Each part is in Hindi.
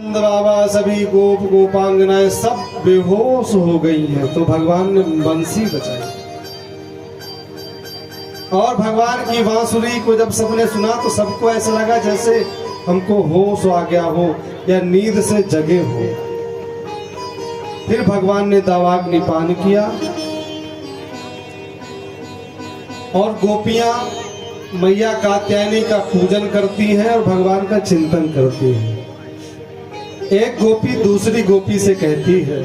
नंद बाबा सभी गोप गोपांगनाएं सब बेहोश हो गई हैं। तो भगवान ने बंसी बजाई और भगवान की बांसुरी को जब सबने सुना तो सबको ऐसा लगा जैसे हमको होश आ गया हो या नींद से जगे हो। फिर भगवान ने दावाग्निपान किया और गोपियां मैया कात्यायनी का पूजन करती हैं और भगवान का चिंतन करती हैं। एक गोपी दूसरी गोपी से कहती है,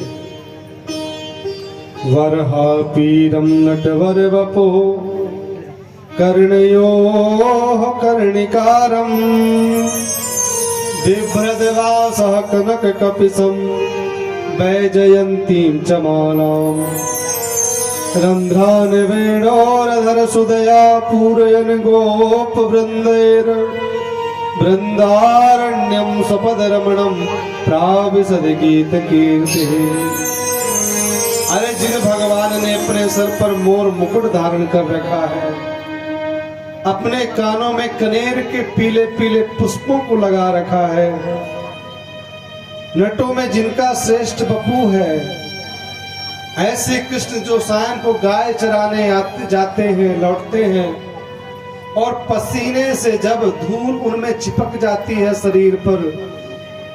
वरहा पीरम नटवर वपो कर्णयो कर्णिकारम बिभ्रदवासः कनक कपिसम वैजयंतीं च मालाम रंध्रान वेणोरधर सुदया पूरयन गोप वृंदैर वृंदारण्यम सपदरमणम प्राविशद गीत कीर्ति। अरे जिन भगवान ने अपने सर पर मोर मुकुट धारण कर रखा है, अपने कानों में कनेर के पीले पीले पुष्पों को लगा रखा है, नटों में जिनका श्रेष्ठ बपू है, ऐसे कृष्ण जो सायं को गाय चराने आते जाते हैं लौटते हैं और पसीने से जब धूल उनमें चिपक जाती है शरीर पर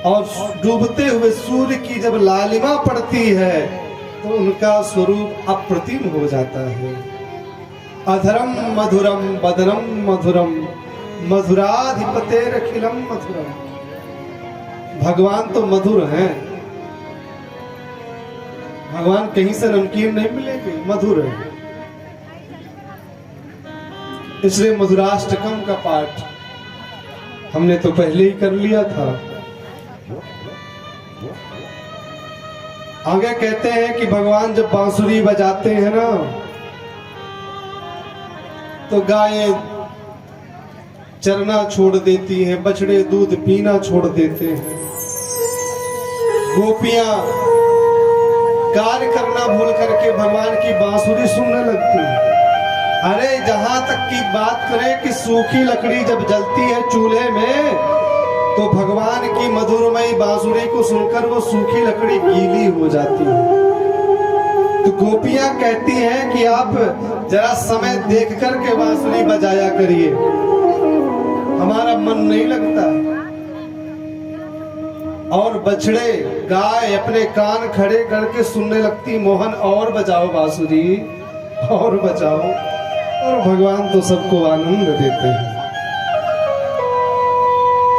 और डूबते हुए सूर्य की जब लालिमा पड़ती है तो उनका स्वरूप अप्रतिम हो जाता है। अधरम मधुरम बदरम मधुरम मधुराधिपतेरखिलम मधुरम। भगवान तो मधुर हैं, भगवान कहीं से नमकीन नहीं मिलेगी, मधुर है। इसलिए मधुराष्टकम का पाठ हमने तो पहले ही कर लिया था। आगे कहते हैं कि भगवान जब बांसुरी बजाते हैं ना तो गायें चरना छोड़ देती हैं, बछड़े दूध पीना छोड़ देते हैं, गोपियां कार्य करना भूल करके भगवान की बांसुरी सुनने लगती है। अरे जहां तक की बात करें कि सूखी लकड़ी जब जलती है चूल्हे में तो भगवान की मधुरमयी बांसुरी को सुनकर वो सूखी लकड़ी गीली हो जाती है। तो गोपियां कहती हैं कि आप जरा समय देख कर के बांसुरी बजाया करिए, हमारा मन नहीं लगता। और बछड़े गाय अपने कान खड़े करके सुनने लगती, मोहन और बजाओ बांसुरी और बजाओ। और भगवान तो सबको आनंद देते हैं।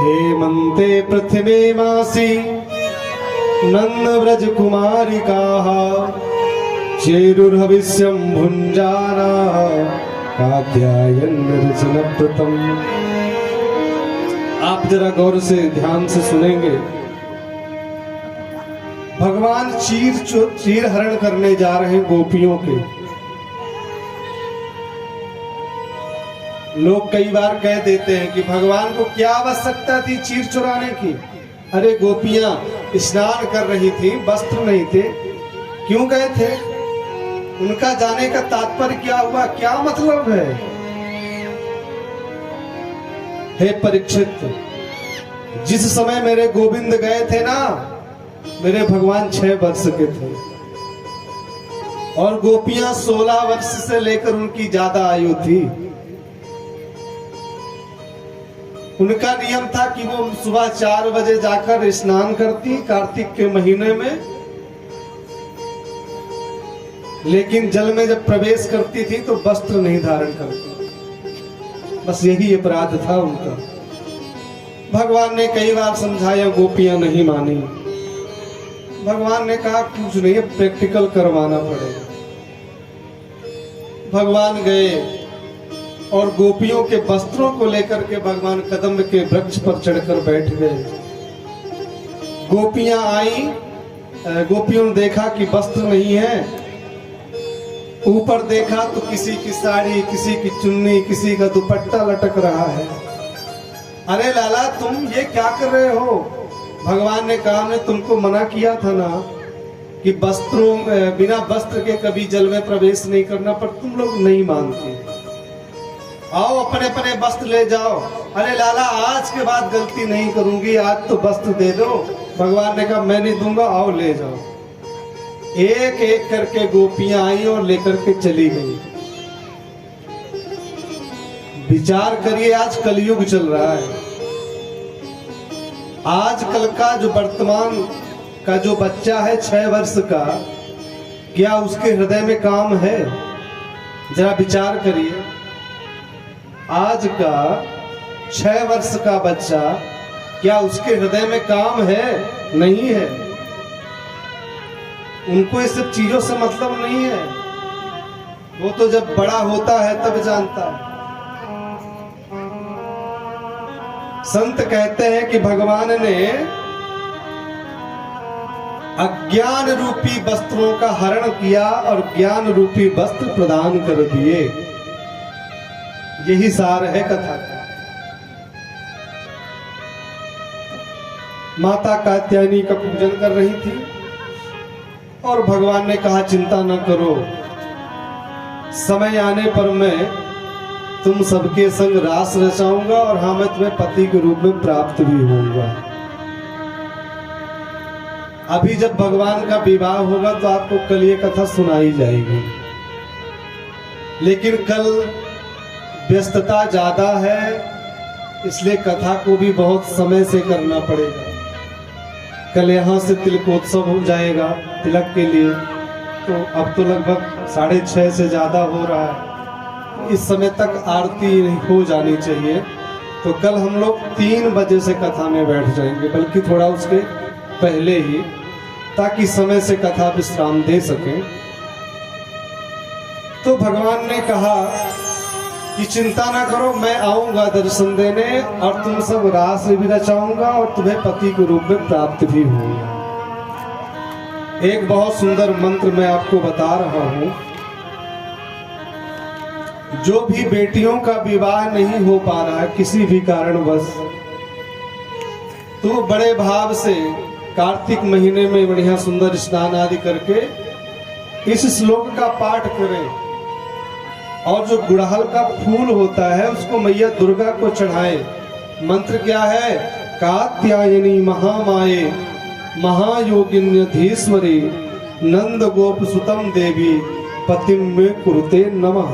हेमंते पृथ्वी मासी नंद व्रज कुमारिका चेरुर्हविष्यं भुंजाना कात्यायन रचनप्रतम। आप जरा गौर से ध्यान से सुनेंगे, भगवान चीर हरण करने जा रहे हैं गोपियों के। लोग कई बार कह देते हैं कि भगवान को क्या आवश्यकता थी चीर चुराने की। अरे गोपियां स्नान कर रही थी, वस्त्र नहीं थे, क्यों गए थे? उनका जाने का तात्पर्य क्या हुआ, क्या मतलब है? हे परीक्षित, जिस समय मेरे गोविंद गए थे ना, मेरे भगवान 6 वर्ष के थे और गोपियां 16 वर्ष से लेकर उनकी ज्यादा आयु थी। उनका नियम था कि वो सुबह 4 बजे जाकर स्नान करती कार्तिक के महीने में, लेकिन जल में जब प्रवेश करती थी तो वस्त्र नहीं धारण करती। बस यही अपराध था उनका। भगवान ने कई बार समझाया, गोपियां नहीं मानी। भगवान ने कहा कुछ नहीं, प्रैक्टिकल करवाना पड़ेगा। भगवान गए और गोपियों के वस्त्रों को लेकर के भगवान कदम्ब के वृक्ष पर चढ़कर बैठ गए। गोपियां आई, गोपियों ने देखा कि वस्त्र नहीं है, ऊपर देखा तो किसी की साड़ी, किसी की चुन्नी, किसी का दुपट्टा लटक रहा है। अरे लाला तुम ये क्या कर रहे हो? भगवान ने कहा मैं तुमको मना किया था ना कि वस्त्रों बिना वस्त्र के कभी जल में प्रवेश नहीं करना, पर तुम लोग नहीं मानते। आओ अपने अपने वस्त्र ले जाओ। अरे लाला आज के बाद गलती नहीं करूंगी, आज तो वस्त्र दे दो। भगवान ने कहा मैं नहीं दूंगा, आओ ले जाओ। एक एक करके गोपियां आई और लेकर के चली गई। विचार करिए, आज कलयुग चल रहा है। आजकल का जो वर्तमान का जो बच्चा है 6 वर्ष का, क्या उसके हृदय में काम है? जरा विचार करिए। आज का 6 वर्ष का बच्चा, क्या उसके हृदय में काम है? नहीं है। उनको इस सब चीजों से मतलब नहीं है। वो तो जब बड़ा होता है तब जानता है। संत कहते हैं कि भगवान ने अज्ञान रूपी वस्त्रों का हरण किया और ज्ञान रूपी वस्त्र प्रदान कर दिए। यही सार है कथा का। माता कात्यायनी का पूजन कर रही थी और भगवान ने कहा चिंता न करो, समय आने पर मैं तुम सबके संग रास रचाऊंगा और हाँ मैं तुम्हें पति के रूप में प्राप्त भी होऊंगा। अभी जब भगवान का विवाह होगा तो आपको कल ये कथा सुनाई जाएगी, लेकिन कल व्यस्तता ज्यादा है, इसलिए कथा को भी बहुत समय से करना पड़ेगा। कल यहाँ से तिलकोत्सव हो जाएगा तिलक के लिए, तो अब तो लगभग 6:30 से ज्यादा हो रहा है। इस समय तक आरती हो जानी चाहिए, तो कल हम लोग 3 बजे से कथा में बैठ जाएंगे, बल्कि थोड़ा उसके पहले ही, ताकि समय से कथा विश्राम दे सकें। तो भगवान ने कहा कि चिंता ना करो, मैं आऊंगा दर्शन देने और तुम सब रास भी रचाऊंगा और तुम्हें पति के रूप में प्राप्त भी होगा। एक बहुत सुंदर मंत्र मैं आपको बता रहा हूं। जो भी बेटियों का विवाह नहीं हो पा रहा है किसी भी कारणवश, तो बड़े भाव से कार्तिक महीने में बढ़िया सुंदर स्नान आदि करके इस श्लोक का पाठ करें और जो गुड़हल का फूल होता है उसको मैया दुर्गा को चढ़ाए। मंत्र क्या है? कात्यायनी महामाये महायोगिन्यधीश्वरी नंद गोप सुतम देवी पतिम में कुरुते नमः।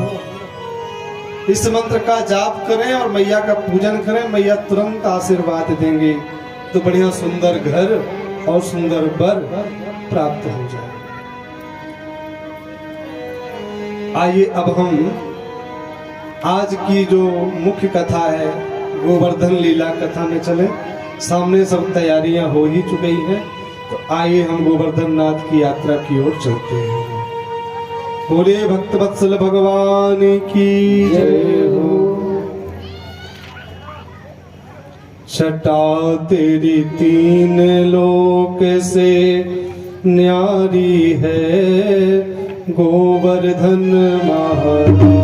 इस मंत्र का जाप करें और मैया का पूजन करें, मैया तुरंत आशीर्वाद देंगे, तो बढ़िया सुंदर घर और सुंदर वर प्राप्त हो जाए। आइए अब हम आज की जो मुख्य कथा है गोवर्धन लीला कथा में चले। सामने सब तैयारियां हो ही चुकी हैं, तो आइए हम गोवर्धन नाथ की यात्रा की ओर चलते हैं। बोले भक्तवत्सल भगवान की जय हो। छटा तेरी 3 लोक से न्यारी है गोवर्धन महारानी।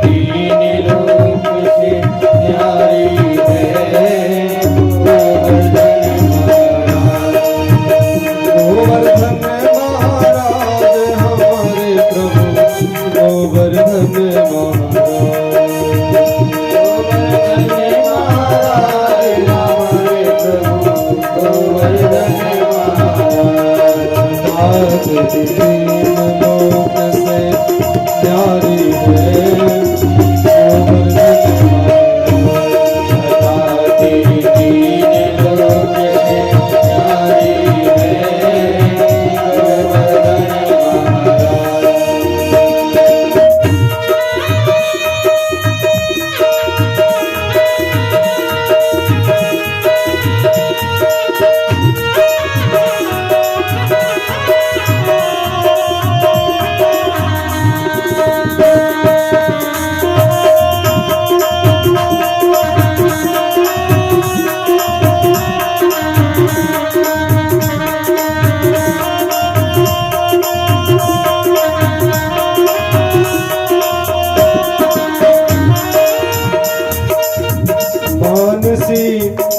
3 लोक से न्यारी है गोवर्धन महाराज, हमारे प्रभु गोवर्धन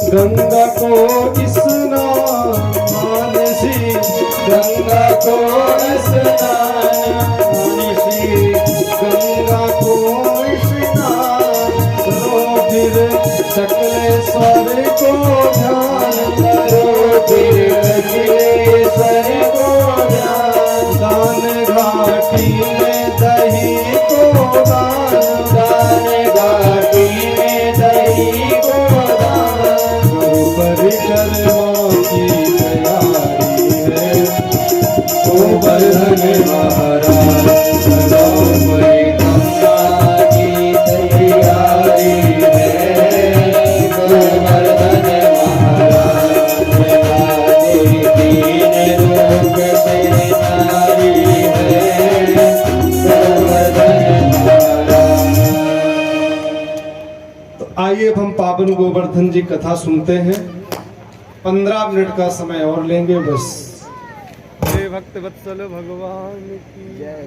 गंगा को स्नान, मानसी गंगा को स्नान, मानसी गंगा को स्नान करो, फिर सकले अखिलेश्वर को ध्यान करो, फिर अखिलेश्वर को ध्यान। दान घाटी में दही को दान, दान घाटी में दही को दान। गुरु परिक्रमा की तैयारी है, गोवर्धन महाराज सदामय गंगा की तैयारी है, गोवर्धन महाराज दीन लोक से नारी है, गोवर्धन महाराज। तो आइए अब हम पावन गोवर्धन जी कथा सुनते हैं। 15 मिनट का समय और लेंगे बस। भक्त वत्सल भगवान की जय।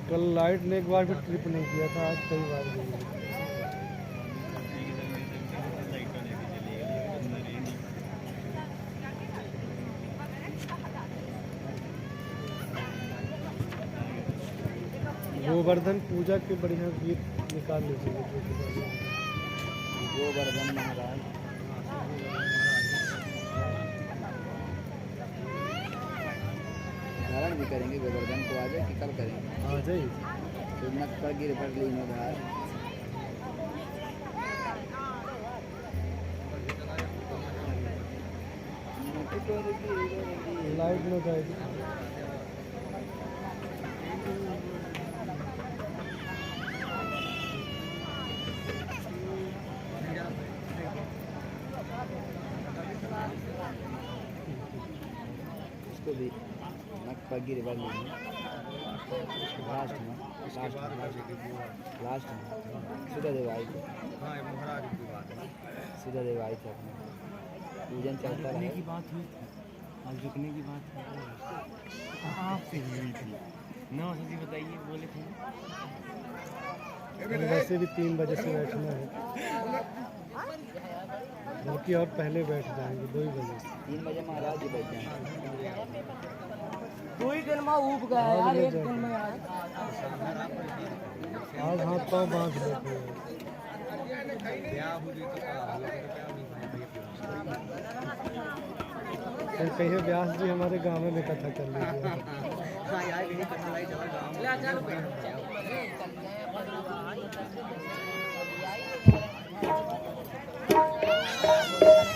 कल लाइट ने एक बार भी ट्रिप नहीं किया था, आज कई बार गई। गोवर्धन पूजा के बढ़िया गीत निकाल लीजिए। गोवर्धन महाराज धारण भी करेंगे गोवर्धन को आज कि कल करेंगे? आज ही तो मत पर गिर पर ली में बाहर लाइट में जाएगी। इसको भी नक पर गिर पर ली लास्ट में सीधा देव आई थे। सीधा देव आई थे अपने पूजन चलता रहा की बात हुई थी। आज झुकने की बात आपसे हुई थी ना, सच्ची बताइए बोले थे। वैसे भी 3 बजे से बैठना है, बल्कि और पहले बैठ जाएंगे 2 ही बजे। 3 बजे महाराज जी बैठ जाएंगे। 2 ही दिन में उब गया यार, एक दिन में यार। आज हाथ पाँव बांध लेते हैं। फिर कहिए व्यास जी हमारे गाँव में कथा कर लीजिए।